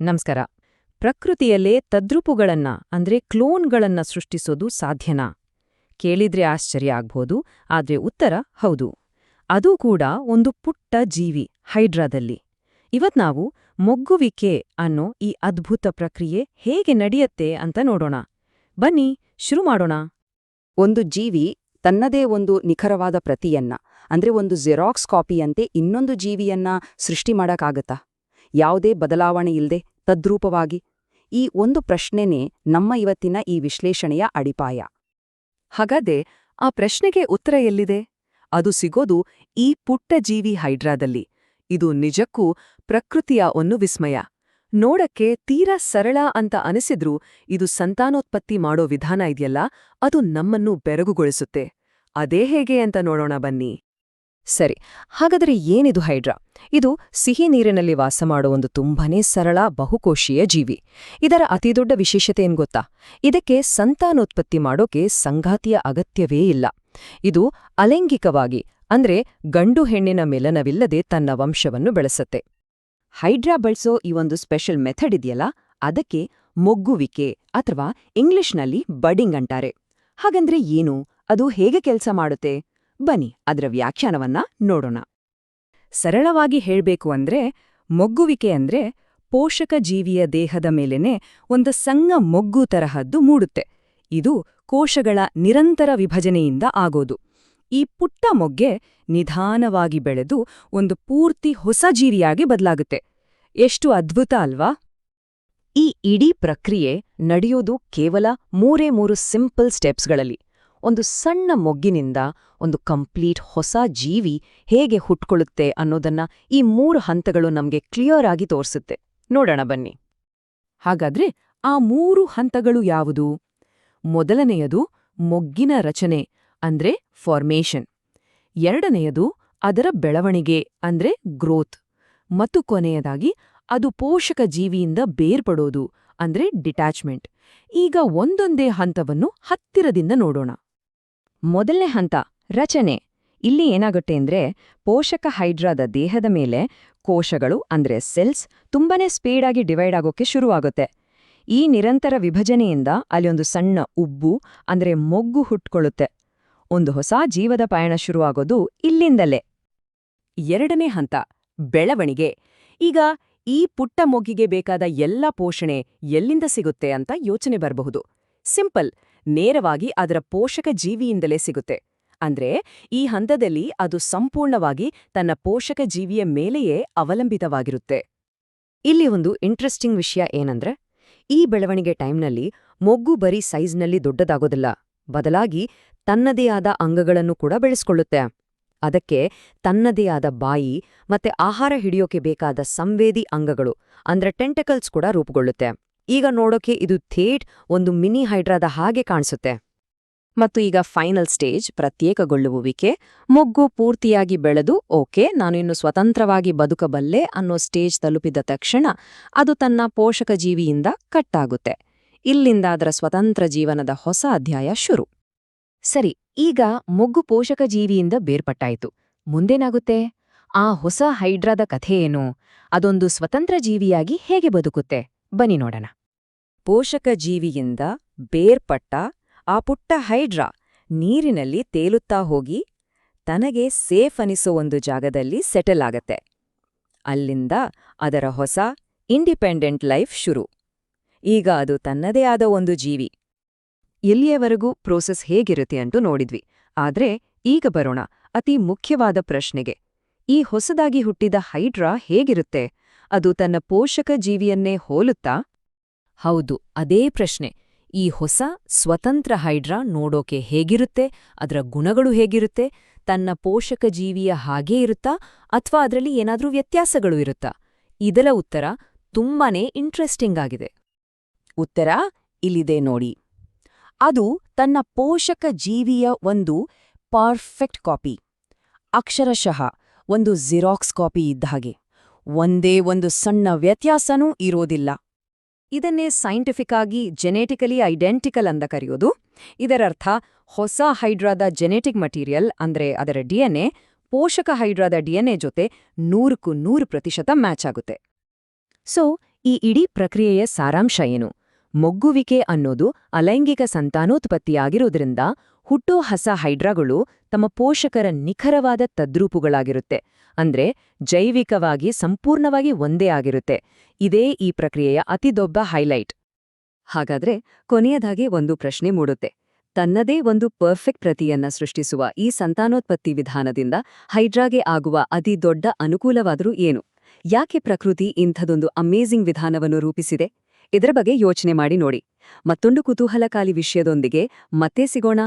ನಮಸ್ಕಾರ. ಪ್ರಕೃತಿಯಲ್ಲೇ ತದ್ರೂಪುಗಳನ್ನ ಅಂದ್ರೆ ಕ್ಲೋನ್ಗಳನ್ನ ಸೃಷ್ಟಿಸೋದು ಸಾಧ್ಯನಾ? ಕೇಳಿದ್ರೆ ಆಶ್ಚರ್ಯ ಆಗ್ಬೋದು, ಆದ್ರೆ ಉತ್ತರ ಹೌದು. ಅದೂ ಕೂಡ ಒಂದು ಪುಟ್ಟ ಜೀವಿ ಹೈಡ್ರಾದಲ್ಲಿ. ಇವತ್ ನಾವು ಮೊಗ್ಗುವಿಕೆ ಅನ್ನೋ ಈ ಅದ್ಭುತ ಪ್ರಕ್ರಿಯೆ ಹೇಗೆ ನಡೆಯತ್ತೆ ಅಂತ ನೋಡೋಣ. ಬನ್ನಿ ಶುರು ಮಾಡೋಣ. ಒಂದು ಜೀವಿ ತನ್ನದೇ ಒಂದು ನಿಖರವಾದ ಪ್ರತಿಯನ್ನ ಅಂದ್ರೆ ಒಂದು ಜೆರಾಕ್ಸ್ ಕಾಪಿಯಂತೆ ಇನ್ನೊಂದು ಜೀವಿಯನ್ನ ಸೃಷ್ಟಿ ಮಾಡಕ್ಕಾಗತ್ತಾ? ಯಾವುದೇ ಬದಲಾವಣೆ ಇಲ್ಲದೆ ತದ್ರೂಪವಾಗಿ? ಈ ಒಂದು ಪ್ರಶ್ನೆನೇ ನಮ್ಮ ಇವತ್ತಿನ ಈ ವಿಶ್ಲೇಷಣೆಯ ಅಡಿಪಾಯ. ಹಾಗಾದ್ರೆ ಆ ಪ್ರಶ್ನೆಗೆ ಉತ್ತರ ಎಲ್ಲಿದೆ? ಅದು ಸಿಗೋದು ಈ ಪುಟ್ಟ ಜೀವಿ ಹೈಡ್ರಾದಲ್ಲಿ. ಇದು ನಿಜಕ್ಕೂ ಪ್ರಕೃತಿಯ ಒಂದು ವಿಸ್ಮಯ. ನೋಡಕ್ಕೆ ತೀರಾ ಸರಳ ಅಂತ ಅನಿಸಿದ್ರೂ ಇದು ಸಂತಾನೋತ್ಪತ್ತಿ ಮಾಡೋ ವಿಧಾನ ಇದೆಯಲ್ಲ, ಅದು ನಮ್ಮನ್ನು ಬೆರಗುಗೊಳಿಸುತ್ತೆ. ಅದೇ ಹೇಗೆ ಅಂತ ನೋಡೋಣ ಬನ್ನಿ. ಸರಿ, ಹಾಗಾದರೆ ಏನಿದು ಹೈಡ್ರಾ? ಇದು ಸಿಹಿ ನೀರಿನಲ್ಲಿ ವಾಸ ಮಾಡೋ ಒಂದು ತುಂಬಾನೇ ಸರಳ ಬಹುಕೋಶೀಯ ಜೀವಿ. ಇದರ ಅತಿದೊಡ್ಡ ವಿಶೇಷತೆ ಏನ್ ಗೊತ್ತಾ? ಇದಕ್ಕೆ ಸಂತಾನೋತ್ಪತ್ತಿ ಮಾಡೋಕೆ ಸಂಗಾತಿಯ ಅಗತ್ಯವೇ ಇಲ್ಲ. ಇದು ಅಲೈಂಗಿಕವಾಗಿ ಅಂದ್ರೆ ಗಂಡು ಹೆಣ್ಣಿನ ಮಿಲನವಿಲ್ಲದೆ ತನ್ನ ವಂಶವನ್ನು ಬೆಳೆಸತ್ತೆ. ಹೈಡ್ರಾ ಬಳಸೋ ಈ ಒಂದು ಸ್ಪೆಷಲ್ ಮೆಥಡ್ ಇದೆಯಲ್ಲ, ಅದಕ್ಕೆ ಮೊಗ್ಗುವಿಕೆ ಅಥವಾ ಇಂಗ್ಲಿಷ್ನಲ್ಲಿ ಬಡಿಂಗ್ ಅಂತಾರೆ. ಹಾಗಂದ್ರೆ ಏನು? ಅದು ಹೇಗೆ ಕೆಲಸ ಮಾಡುತ್ತೆ? ಬನ್ನಿ ಅದರ ವ್ಯಾಖ್ಯಾನವನ್ನ ನೋಡೋಣ. ಸರಳವಾಗಿ ಹೇಳ್ಬೇಕು ಅಂದ್ರೆ ಮೊಗ್ಗುವಿಕೆ ಅಂದ್ರೆ ಪೋಷಕ ಜೀವಿಯ ದೇಹದ ಮೇಲೆನೆ ಒಂದು ಸಣ್ಣ ಮೊಗ್ಗು ತರಹದ್ದು ಮೂಡುತ್ತೆ. ಇದು ಕೋಶಗಳ ನಿರಂತರ ವಿಭಜನೆಯಿಂದ ಆಗೋದು. ಈ ಪುಟ್ಟ ಮೊಗ್ಗೆ ನಿಧಾನವಾಗಿ ಬೆಳೆದು ಒಂದು ಪೂರ್ತಿ ಹೊಸ ಜೀವಿಯಾಗಿ ಬದಲಾಗುತ್ತೆ. ಎಷ್ಟು ಅದ್ಭುತ ಅಲ್ವಾ? ಈ ಇಡೀ ಪ್ರಕ್ರಿಯೆ ನಡೆಯೋದು ಕೇವಲ 3 ಸಿಂಪಲ್ ಸ್ಟೆಪ್ಸ್ಗಳಲ್ಲಿ. ಒಂದು ಸಣ್ಣ ಮೊಗ್ಗಿನಿಂದ ಒಂದು ಕಂಪ್ಲೀಟ್ ಹೊಸ ಜೀವಿ ಹೇಗೆ ಹುಟ್ಕೊಳ್ಳುತ್ತೆ ಅನ್ನೋದನ್ನ ಈ 3 ಹಂತಗಳು ನಮ್ಗೆ ಕ್ಲಿಯರ್ ಆಗಿ ತೋರಿಸುತ್ತೆ. ನೋಡೋಣ ಬನ್ನಿ. ಹಾಗಾದ್ರೆ ಆ 3 ಹಂತಗಳು ಯಾವುದು? ಮೊದಲನೆಯದು ಮೊಗ್ಗಿನ ರಚನೆ ಅಂದ್ರೆ ಫಾರ್ಮೇಷನ್. ಎರಡನೆಯದು ಅದರ ಬೆಳವಣಿಗೆ ಅಂದ್ರೆ ಗ್ರೋತ್. ಮತ್ತು ಕೊನೆಯದಾಗಿ ಅದು ಪೋಷಕ ಜೀವಿಯಿಂದ ಬೇರ್ಪಡೋದು ಅಂದ್ರೆ ಡಿಟ್ಯಾಚ್ಮೆಂಟ್. ಈಗ ಒಂದೊಂದೇ ಹಂತವನ್ನು ಹತ್ತಿರದಿಂದ ನೋಡೋಣ. ಮೊದಲನೇ ಹಂತ ರಚನೆ. ಇಲ್ಲಿ ಏನಾಗುತ್ತೆ ಅಂದ್ರೆ ಪೋಷಕ ಹೈಡ್ರಾದ ದೇಹದ ಮೇಲೆ ಕೋಶಗಳು ಅಂದ್ರೆ ಸೆಲ್ಸ್ ತುಂಬಾನೇ ಸ್ಪೀಡಾಗಿ ಡಿವೈಡ್ ಆಗೋಕೆ ಶುರುವಾಗುತ್ತೆ. ಈ ನಿರಂತರ ವಿಭಜನೆಯಿಂದ ಅಲ್ಲೊಂದು ಸಣ್ಣ ಉಬ್ಬು ಅಂದ್ರೆ ಮೊಗ್ಗು ಹುಟ್ಕೊಳ್ಳುತ್ತೆ. ಒಂದು ಹೊಸ ಜೀವದ ಪಯಣ ಶುರುವಾಗೋದು ಇಲ್ಲಿಂದಲೇ. ಎರಡನೇ ಹಂತ ಬೆಳವಣಿಗೆ. ಈಗ ಈ ಪುಟ್ಟ ಮೊಗ್ಗಿಗೆ ಬೇಕಾದ ಎಲ್ಲ ಪೋಷಣೆ ಎಲ್ಲಿಂದ ಸಿಗುತ್ತೆ ಅಂತ ಯೋಚನೆ ಬರಬಹುದು. ಸಿಂಪಲ್, ನೇರವಾಗಿ ಅದರ ಪೋಷಕ ಜೀವಿಯಿಂದಲೇ ಸಿಗುತ್ತೆ. ಅಂದ್ರೆ ಈ ಹಂತದಲ್ಲಿ ಅದು ಸಂಪೂರ್ಣವಾಗಿ ತನ್ನ ಪೋಷಕ ಜೀವಿಯ ಮೇಲೆಯೇ ಅವಲಂಬಿತವಾಗಿರುತ್ತೆ. ಇಲ್ಲಿ ಒಂದು ಇಂಟ್ರೆಸ್ಟಿಂಗ್ ವಿಷಯ ಏನಂದ್ರೆ ಈ ಬೆಳವಣಿಗೆ ಟೈಮ್ನಲ್ಲಿ ಮೊಗ್ಗು ಬರೀ ಸೈಜ್ನಲ್ಲಿ ದೊಡ್ಡದಾಗೋದಿಲ್ಲ, ಬದಲಾಗಿ ತನ್ನದೇ ಆದ ಅಂಗಗಳನ್ನು ಕೂಡ ಬೆಳೆಸ್ಕೊಳ್ಳುತ್ತೆ. ಅದಕ್ಕೆ ತನ್ನದೇ ಆದ ಬಾಯಿ ಮತ್ತೆ ಆಹಾರ ಹಿಡಿಯೋಕೆ ಬೇಕಾದ ಸಂವೇದಿ ಅಂಗಗಳು ಅಂದ್ರೆ ಟೆಂಟಕಲ್ಸ್ ಕೂಡ ರೂಪುಗೊಳ್ಳುತ್ತೆ. ಈಗ ನೋಡೋಕೆ ಇದು ಥೇಟ್ ಒಂದು ಮಿನಿ ಹೈಡ್ರಾದ ಹಾಗೆ ಕಾಣಿಸುತ್ತೆ. ಮತ್ತು ಈಗ ಫೈನಲ್ ಸ್ಟೇಜ್ ಪ್ರತ್ಯೇಕಗೊಳ್ಳುವಿಕೆ. ಮೊಗ್ಗು ಪೂರ್ತಿಯಾಗಿ ಬೆಳೆದು ಓಕೆ, ನಾನು ಇನ್ನು ಸ್ವತಂತ್ರವಾಗಿ ಬದುಕಬಲ್ಲೆ ಅನ್ನೋ ಸ್ಟೇಜ್ ತಲುಪಿದ ತಕ್ಷಣ ಅದು ತನ್ನ ಪೋಷಕ ಜೀವಿಯಿಂದ ಕಟ್ಟಾಗುತ್ತೆ. ಇಲ್ಲಿಂದ ಅದರ ಸ್ವತಂತ್ರ ಜೀವನದ ಹೊಸ ಅಧ್ಯಾಯ ಶುರು. ಸರಿ, ಈಗ ಮೊಗ್ಗು ಪೋಷಕ ಜೀವಿಯಿಂದ ಬೇರ್ಪಟ್ಟಾಯಿತು. ಮುಂದೇನಾಗುತ್ತೆ? ಆ ಹೊಸ ಹೈಡ್ರಾದ ಕಥೆ ಏನು? ಅದೊಂದು ಸ್ವತಂತ್ರ ಜೀವಿಯಾಗಿ ಹೇಗೆ ಬದುಕುತ್ತೆ? ಬನ್ನಿ ನೋಡೋಣ. ಪೋಷಕ ಜೀವಿಯಿಂದ ಬೇರ್ಪಟ್ಟ ಆ ಪುಟ್ಟ ಹೈಡ್ರಾ ನೀರಿನಲ್ಲಿ ತೇಲುತ್ತಾ ಹೋಗಿ ತನಗೆ ಸೇಫ್ ಅನಿಸೋ ಒಂದು ಜಾಗದಲ್ಲಿ ಸೆಟಲ್ ಆಗತ್ತೆ. ಅಲ್ಲಿಂದ ಅದರ ಹೊಸ ಇಂಡಿಪೆಂಡೆಂಟ್ ಲೈಫ್ ಶುರು. ಈಗ ಅದು ತನ್ನದೇ ಆದ ಒಂದು ಜೀವಿ. ಇಲ್ಲಿಯವರೆಗೂ ಪ್ರೋಸೆಸ್ ಹೇಗಿರುತ್ತೆ ಅಂತೂ ನೋಡಿದ್ವಿ. ಆದ್ರೆ ಈಗ ಬರೋಣ ಅತಿ ಮುಖ್ಯವಾದ ಪ್ರಶ್ನೆಗೆ. ಈ ಹೊಸದಾಗಿ ಹುಟ್ಟಿದ ಹೈಡ್ರಾ ಹೇಗಿರುತ್ತೆ? ಅದು ತನ್ನ ಪೋಷಕ ಜೀವಿಯನ್ನೇ ಹೋಲುತ್ತಾ? ಹೌದು, ಅದೇ ಪ್ರಶ್ನೆ. ಈ ಹೊಸ ಸ್ವತಂತ್ರ ಹೈಡ್ರಾ ನೋಡೋಕೆ ಹೇಗಿರುತ್ತೆ? ಅದರ ಗುಣಗಳು ಹೇಗಿರುತ್ತೆ? ತನ್ನ ಪೋಷಕ ಜೀವಿಯ ಹಾಗೇ ಇರುತ್ತಾ ಅಥವಾ ಅದರಲ್ಲಿ ಏನಾದ್ರೂ ವ್ಯತ್ಯಾಸಗಳು ಇರುತ್ತಾ? ಇದರ ಉತ್ತರ ತುಂಬಾನೇ ಇಂಟ್ರೆಸ್ಟಿಂಗ್ ಆಗಿದೆ. ಉತ್ತರ ಇಲ್ಲಿದೆ ನೋಡಿ. ಅದು ತನ್ನ ಪೋಷಕ ಜೀವಿಯ ಒಂದು ಪರ್ಫೆಕ್ಟ್ ಕಾಪಿ. ಅಕ್ಷರಶಃ ಒಂದು ಜೆರಾಕ್ಸ್ ಕಾಪಿ ಇದ್ದ ಹಾಗೆ. ಒಂದೇ ಒಂದು ಸಣ್ಣ ವ್ಯತ್ಯಾಸನೂ ಇರೋದಿಲ್ಲ. ಇದನ್ನೇ ಸೈಂಟಿಫಿಕ್ ಆಗಿ ಜೆನೆಟಿಕಲಿ ಐಡೆಂಟಿಕಲ್ ಅಂತ ಕರೆಯೋದು. ಇದರರ್ಥ ಹೊಸ ಹೈಡ್ರಾದ ಜೆನೆಟಿಕ್ ಮಟೀರಿಯಲ್ ಅಂದ್ರೆ ಅದರ ಡಿಎನ್ಎ ಪೋಷಕ ಹೈಡ್ರಾದ ಡಿಎನ್ಎ ಜೊತೆ 100% ಮ್ಯಾಚ್ ಆಗುತ್ತೆ. ಸೊ ಈ ಇಡೀ ಪ್ರಕ್ರಿಯೆಯ ಸಾರಾಂಶ ಏನು? ಮೊಗ್ಗುವಿಕೆ ಅನ್ನೋದು ಅಲೈಂಗಿಕ ಸಂತಾನೋತ್ಪತ್ತಿಯಾಗಿರೋದ್ರಿಂದ ಹುಟ್ಟೋ ಹೊಸ ಹೈಡ್ರಾಗಳು ತಮ್ಮ ಪೋಷಕರ ನಿಖರವಾದ ತದ್ರೂಪುಗಳಾಗಿರುತ್ತೆ. ಅಂದ್ರೆ ಜೈವಿಕವಾಗಿ ಸಂಪೂರ್ಣವಾಗಿ ಒಂದೇ ಆಗಿರುತ್ತೆ. ಇದೇ ಈ ಪ್ರಕ್ರಿಯೆಯ ಅತಿದೊಡ್ಡ ಹೈಲೈಟ್. ಹಾಗಾದ್ರೆ ಕೊನೆಯದಾಗಿ ಒಂದು ಪ್ರಶ್ನೆ ಮೂಡುತ್ತೆ. ತನ್ನದೇ ಒಂದು ಪರ್ಫೆಕ್ಟ್ ಪ್ರತಿಯನ್ನ ಸೃಷ್ಟಿಸುವ ಈ ಸಂತಾನೋತ್ಪತ್ತಿ ವಿಧಾನದಿಂದ ಹೈಡ್ರಾಗೆ ಆಗುವ ಅತಿ ದೊಡ್ಡ ಅನುಕೂಲವಾದರೂ ಏನು? ಯಾಕೆ ಪ್ರಕೃತಿ ಇಂಥದೊಂದು ಅಮೇಜಿಂಗ್ ವಿಧಾನವನ್ನು ರೂಪಿಸಿದೆ? ಇದರ ಬಗ್ಗೆ ಯೋಚನೆ ಮಾಡಿ ನೋಡಿ. ಮತ್ತೊಂದು ಕುತೂಹಲಕಾರಿ ವಿಷಯದೊಂದಿಗೆ ಮತ್ತೆ ಸಿಗೋಣ.